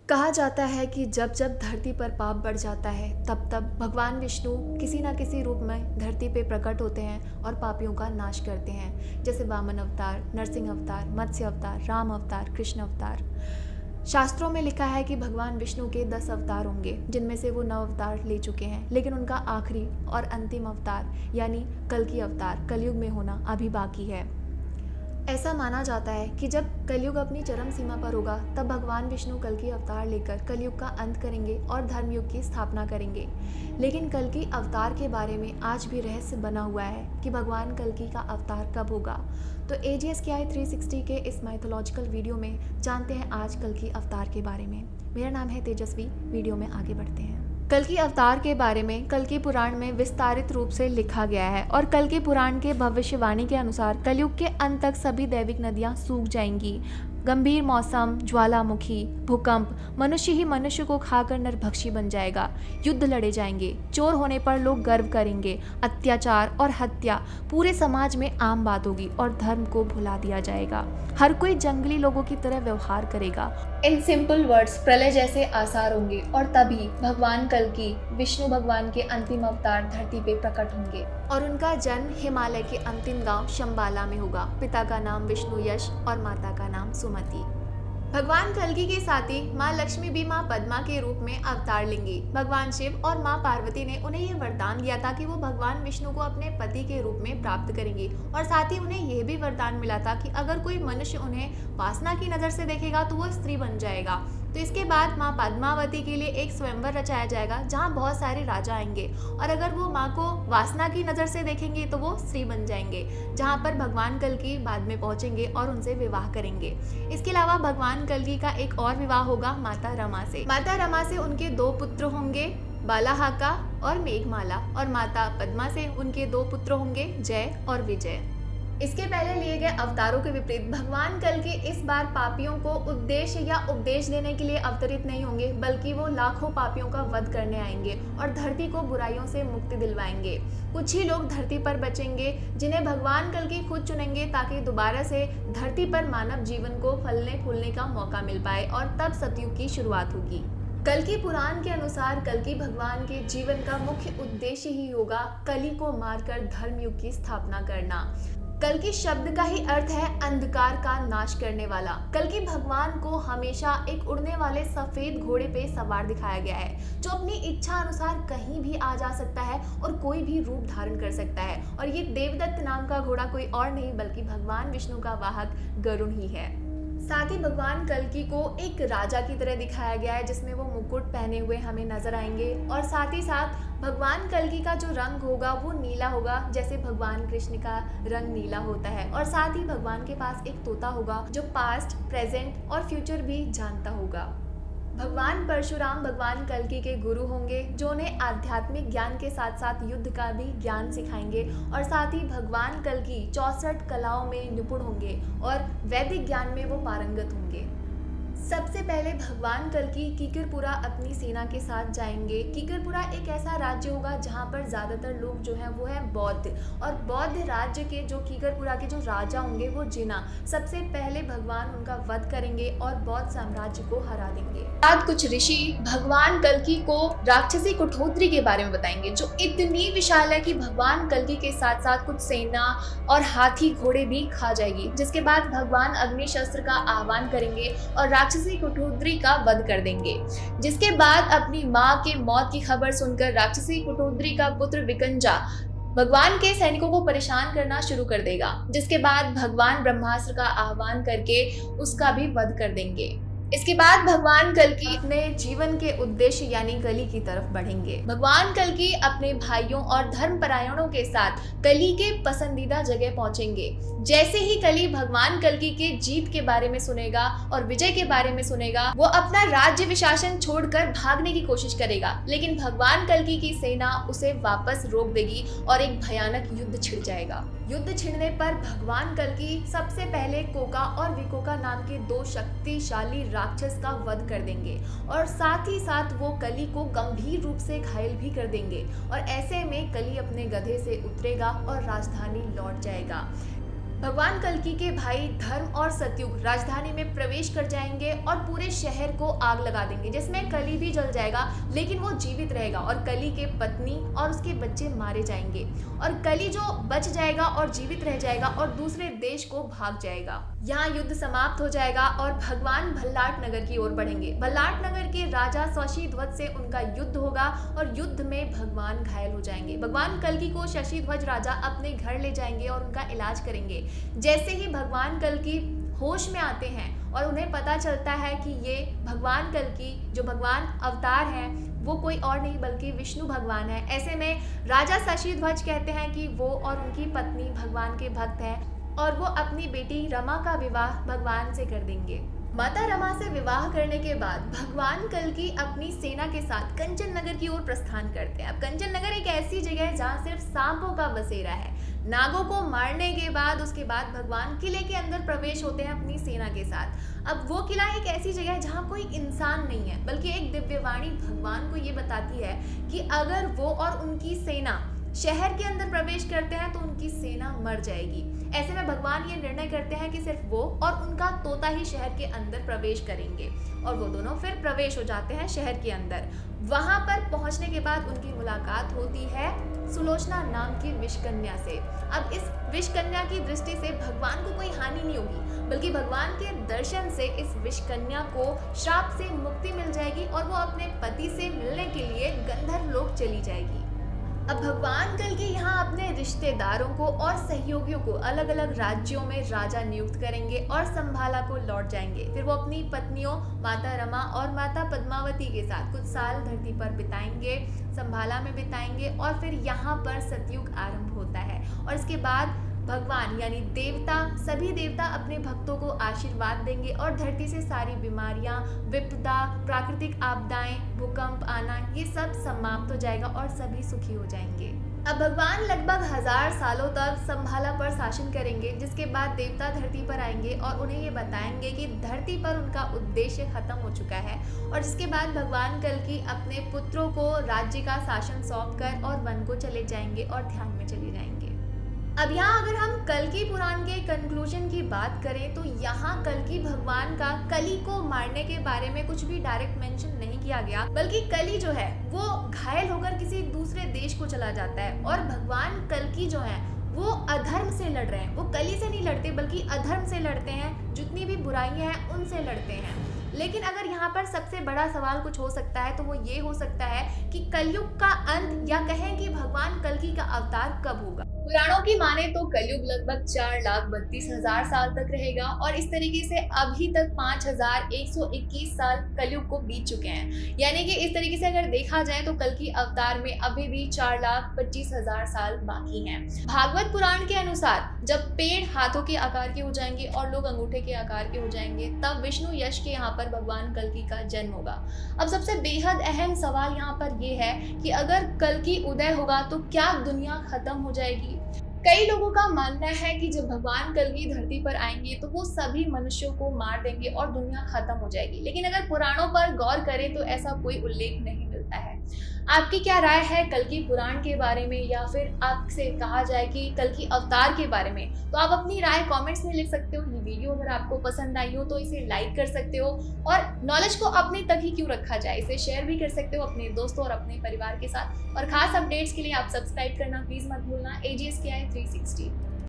कहा जाता है कि जब जब धरती पर पाप बढ़ जाता है तब तब भगवान विष्णु किसी न किसी रूप में धरती पे प्रकट होते हैं और पापियों का नाश करते हैं। जैसे वामन अवतार, नरसिंह अवतार, मत्स्य अवतार, राम अवतार, कृष्ण अवतार। शास्त्रों में लिखा है कि भगवान विष्णु के 10 अवतार होंगे, जिनमें से वो 9 अवतार ले चुके हैं, लेकिन उनका आखिरी और अंतिम अवतार यानी कल्कि अवतार कलयुग में होना अभी बाकी है। ऐसा माना जाता है कि जब कलयुग अपनी चरम सीमा पर होगा तब भगवान विष्णु कल्कि अवतार लेकर कलयुग का अंत करेंगे और धर्मयुग की स्थापना करेंगे। लेकिन कल्कि अवतार के बारे में आज भी रहस्य बना हुआ है कि भगवान कल्कि का अवतार कब होगा। तो AGSKI 360 के इस माइथोलॉजिकल वीडियो में जानते हैं आज कल्कि अवतार के बारे में। मेरा नाम है तेजस्वी। वीडियो में आगे बढ़ते हैं। कल्कि अवतार के बारे में कल्कि पुराण में विस्तारित रूप से लिखा गया है और कल्कि पुराण के भविष्यवाणी के अनुसार कलयुग के अंत तक सभी दैविक नदियां सूख जाएंगी। गंभीर मौसम, ज्वालामुखी, भूकंप, मनुष्य ही मनुष्य को खाकर नरभक्षी बन जाएगा। युद्ध लड़े जाएंगे, चोर होने पर लोग गर्व करेंगे, अत्याचार और हत्या पूरे समाज में आम बात होगी और धर्म को भुला दिया जाएगा। हर कोई जंगली लोगों की तरह व्यवहार करेगा। इन सिंपल वर्ड्स प्रलय जैसे आसार होंगे और तभी भगवान कल्कि विष्णु भगवान के अंतिम अवतार धरती पे प्रकट होंगे और उनका जन्म हिमालय के अंतिम गांव शंबाला में होगा। पिता का नाम विष्णु यश और माता का नाम सुमति। भगवान कल्कि के साथ ही माँ लक्ष्मी भी माँ पद्मा के रूप में अवतार लेंगी। भगवान शिव और माँ पार्वती ने उन्हें यह वरदान दिया था कि वो भगवान विष्णु को अपने पति के रूप में प्राप्त करेंगे और साथ ही उन्हें यह भी वरदान मिला था कि अगर कोई मनुष्य उन्हें वासना की नजर से देखेगा तो वो स्त्री बन जाएगा। तो इसके बाद माँ पद्मावती के लिए एक स्वयंवर रचाया जाएगा जहाँ बहुत सारे राजा आएंगे और अगर वो माँ को वासना की नज़र से देखेंगे तो वो स्त्री बन जाएंगे, जहाँ पर भगवान कल्कि बाद में पहुँचेंगे और उनसे विवाह करेंगे। इसके अलावा भगवान कल्कि का एक और विवाह होगा माता रमा से। माता रमा से उनके 2 पुत्र होंगे, बालाहाका और मेघमाला, और माता पद्मा से उनके 2 पुत्र होंगे, जय और विजय। इसके पहले लिए गए अवतारों के विपरीत भगवान कल्कि इस बार पापियों को उद्देश्य या उपदेश देने के लिए अवतरित नहीं होंगे, बल्कि वो लाखों पापियों का वध करने आएंगे और धरती को बुराइयों से मुक्ति दिलवाएंगे। कुछ ही लोग धरती पर बचेंगे जिन्हें भगवान कल्कि खुद चुनेंगे ताकि दोबारा से धरती पर मानव जीवन को फलने फूलने का मौका मिल पाए और तब सतयुग की शुरुआत होगी। कल्कि पुराण के अनुसार कल्कि भगवान के जीवन का मुख्य उद्देश्य ही होगा कली को मारकर धर्मयुग की स्थापना करना। कल्कि शब्द का ही अर्थ है अंधकार का नाश करने वाला। कल्कि भगवान को हमेशा एक उड़ने वाले सफेद घोड़े पे सवार दिखाया गया है जो अपनी इच्छा अनुसार कहीं भी आ जा सकता है और कोई भी रूप धारण कर सकता है। और ये देवदत्त नाम का घोड़ा कोई और नहीं बल्कि भगवान विष्णु का वाहक गरुड़ ही है। साथ ही भगवान कल्कि को एक राजा की तरह दिखाया गया है जिसमें वो मुकुट पहने हुए हमें नजर आएंगे और साथ ही साथ भगवान कल्कि का जो रंग होगा वो नीला होगा, जैसे भगवान कृष्ण का रंग नीला होता है। और साथ ही भगवान के पास एक तोता होगा जो पास्ट, प्रेजेंट और फ्यूचर भी जानता होगा। भगवान परशुराम भगवान कल्कि के गुरु होंगे जो उन्हें आध्यात्मिक ज्ञान के साथ साथ युद्ध का भी ज्ञान सिखाएंगे। और साथ ही भगवान कल्कि 64 कलाओं में निपुण होंगे और वैदिक ज्ञान में वो पारंगत होंगे। सबसे पहले भगवान कल्कि कीकरपुरा अपनी सेना के साथ जाएंगे। कीकरपुरा एक ऐसा राज्य होगा जहाँ पर ज़्यादातर लोग जो हैं वो है बौद्ध, और बौद्ध राज्य के जो कीकरपुरा के जो राजा होंगे वो जिना। सबसे पहले भगवान उनका वध करेंगे और बौद्ध साम्राज्य को हरा देंगे। बाद कुछ ऋषि भगवान कल्कि को राक्षसी कुठोद्री के बारे में बताएंगे जो इतनी विशाल है कि भगवान कल्कि के साथ साथ कुछ सेना और हाथी घोड़े भी खा जाएगी। जिसके बाद भगवान अग्नि शस्त्र का आह्वान करेंगे और राक्षसी कुठोद्री का वध कर देंगे। जिसके बाद अपनी माँ के मौत की खबर सुनकर राक्षसी कुठोद्री का पुत्र विकंजा भगवान के सैनिकों को परेशान करना शुरू कर देगा। जिसके बाद भगवान ब्रह्मास्त्र का आह्वान करके उसका भी वध कर देंगे। इसके बाद भगवान कल्कि अपने जीवन के उद्देश्य यानी कली की तरफ बढ़ेंगे। भगवान कल्कि अपने भाइयों और धर्मपरायणों के साथ कली के पसंदीदा जगह पहुंचेंगे। जैसे ही कली भगवान कल्कि के जीत के बारे में सुनेगा और विजय के बारे में सुनेगा, वो अपना राज्य विशासन छोड़कर भागने की कोशिश करेगा, लेकिन भगवान कल्कि की सेना उसे वापस रोक देगी और एक भयानक युद्ध छिड़ जाएगा। युद्ध छिड़ने पर भगवान कल्कि सबसे पहले कोका और विकोका नाम के 2 शक्तिशाली राक्षस का वध कर देंगे और साथ ही साथ वो कली को गंभीर रूप से घायल भी कर देंगे। और ऐसे में कली अपने गधे से उतरेगा और राजधानी लौट जाएगा। भगवान कल्कि के भाई धर्म और सतयुग राजधानी में प्रवेश कर जाएंगे और पूरे शहर को आग लगा देंगे, जिसमें कली भी जल जाएगा लेकिन वो जीवित रहेगा और कली के पत्नी और उसके बच्चे मारे जाएंगे और कली जो बच जाएगा और जीवित रह जाएगा और दूसरे देश को भाग जाएगा। यहाँ युद्ध समाप्त हो जाएगा और भगवान भल्लाट नगर की ओर बढ़ेंगे। भल्लाट नगर के राजा शशिध्वज से उनका युद्ध होगा और युद्ध में भगवान घायल हो जाएंगे। भगवान कल्कि को शशिध्वज राजा अपने घर ले जाएंगे और उनका इलाज करेंगे। जैसे ही भगवान कल्कि होश में आते हैं और उन्हें पता चलता है कि ये भगवान कल्कि जो भगवान अवतार हैं वो कोई और नहीं बल्कि विष्णु भगवान है। ऐसे में राजा शशिध्वज कहते हैं कि वो और उनकी पत्नी भगवान के भक्त हैं और वो अपनी बेटी रमा का विवाह भगवान से कर देंगे। माता रमा से विवाह करने के बाद भगवान कल्कि अपनी सेना के साथ कंचन नगर की ओर प्रस्थान करते हैं। अब कंचन नगर एक ऐसी जगह है जहाँ सिर्फ सांपों का बसेरा है। नागों को मारने के बाद उसके बाद भगवान किले के अंदर प्रवेश होते हैं अपनी सेना के साथ। अब वो किला एक ऐसी जगह है जहाँ कोई इंसान नहीं है, बल्कि एक दिव्यवाणी भगवान को ये बताती है कि अगर वो और उनकी सेना शहर के अंदर प्रवेश करते हैं तो उनकी सेना मर जाएगी। ऐसे में भगवान ये निर्णय करते हैं कि सिर्फ वो और उनका तोता ही शहर के अंदर प्रवेश करेंगे और वो दोनों फिर प्रवेश हो जाते हैं शहर के अंदर। वहां पर पहुंचने के बाद उनकी मुलाकात होती है सुलोचना नाम की विषकन्या से। अब इस विषकन्या की दृष्टि से भगवान को कोई हानि नहीं होगी, बल्कि भगवान के दर्शन से इस विषकन्या को श्राप से मुक्ति मिल जाएगी और वो अपने पति से मिलने के लिए गंधर्व लोक चली जाएगी। अब भगवान कल्कि यहाँ अपने रिश्तेदारों को और सहयोगियों को अलग अलग राज्यों में राजा नियुक्त करेंगे और संभाला को लौट जाएंगे। फिर वो अपनी पत्नियों माता रमा और माता पद्मावती के साथ कुछ साल धरती पर बिताएंगे, संभाला में बिताएंगे और फिर यहाँ पर सतयुग आरंभ होता है। और इसके बाद भगवान यानी देवता सभी देवता अपने भक्तों को आशीर्वाद देंगे और धरती से सारी बीमारियां, विपदा, प्राकृतिक आपदाएं, भूकंप आना ये सब समाप्त हो जाएगा और सभी सुखी हो जाएंगे। अब भगवान लगभग 1000 सालों तक संभाला पर शासन करेंगे, जिसके बाद देवता धरती पर आएंगे और उन्हें ये बताएंगे कि धरती पर उनका उद्देश्य खत्म हो चुका है। और जिसके बाद भगवान कल्कि अपने पुत्रों को राज्य का शासन सौंप कर और वन को चले जाएंगे और ध्यान में चले जाएंगे। अब यहाँ अगर हम कल्कि पुराण के कंक्लूजन की बात करें तो यहाँ कल्कि भगवान का कली को मारने के बारे में कुछ भी डायरेक्ट मेंशन नहीं किया गया, बल्कि कली जो है वो घायल होकर किसी दूसरे देश को चला जाता है और भगवान कल्कि जो है वो अधर्म से लड़ रहे हैं। वो कली से नहीं लड़ते बल्कि अधर्म से लड़ते हैं, जितनी भी बुराइयां हैं उनसे लड़ते हैं। लेकिन अगर यहाँ पर सबसे बड़ा सवाल कुछ हो सकता है तो वो ये हो सकता है कि कलयुग का अंत या कहें कि भगवान कल्कि का अवतार कब होगा। पुराणों की माने तो कलयुग लगभग 4,32,000 साल तक रहेगा और इस तरीके से अभी तक 5,121 साल कलयुग को बीत चुके हैं। यानी कि इस तरीके से अगर देखा जाए तो कल्कि अवतार में अभी भी 4,25,000 साल बाकी हैं। भागवत पुराण के अनुसार जब पेड़ हाथों के आकार के हो जाएंगे और लोग अंगूठे के आकार के हो जाएंगे तब विष्णु यश के यहाँ पर भगवान कल्कि का जन्म होगा। अब सबसे बेहद अहम सवाल यहाँ पर ये है कि अगर कल्कि उदय होगा तो क्या दुनिया खत्म हो जाएगी? कई लोगों का मानना है कि जब भगवान कल्कि धरती पर आएंगे तो वो सभी मनुष्यों को मार देंगे और दुनिया खत्म हो जाएगी। लेकिन अगर पुराणों पर गौर करें तो ऐसा कोई उल्लेख नहीं मिलता है। आपकी क्या राय है कल्कि पुराण के बारे में, या फिर आपसे कहा जाए कि कल्कि अवतार के बारे में? तो आप अपनी राय कमेंट्स में लिख सकते हो। ये वीडियो अगर आपको पसंद आई हो तो इसे लाइक कर सकते हो और नॉलेज को अपने तक ही क्यों रखा जाए, इसे शेयर भी कर सकते हो अपने दोस्तों और अपने परिवार के साथ। और खास अपडेट्स के लिए आप सब्सक्राइब करना प्लीज मत भूलना। AGSKI 360।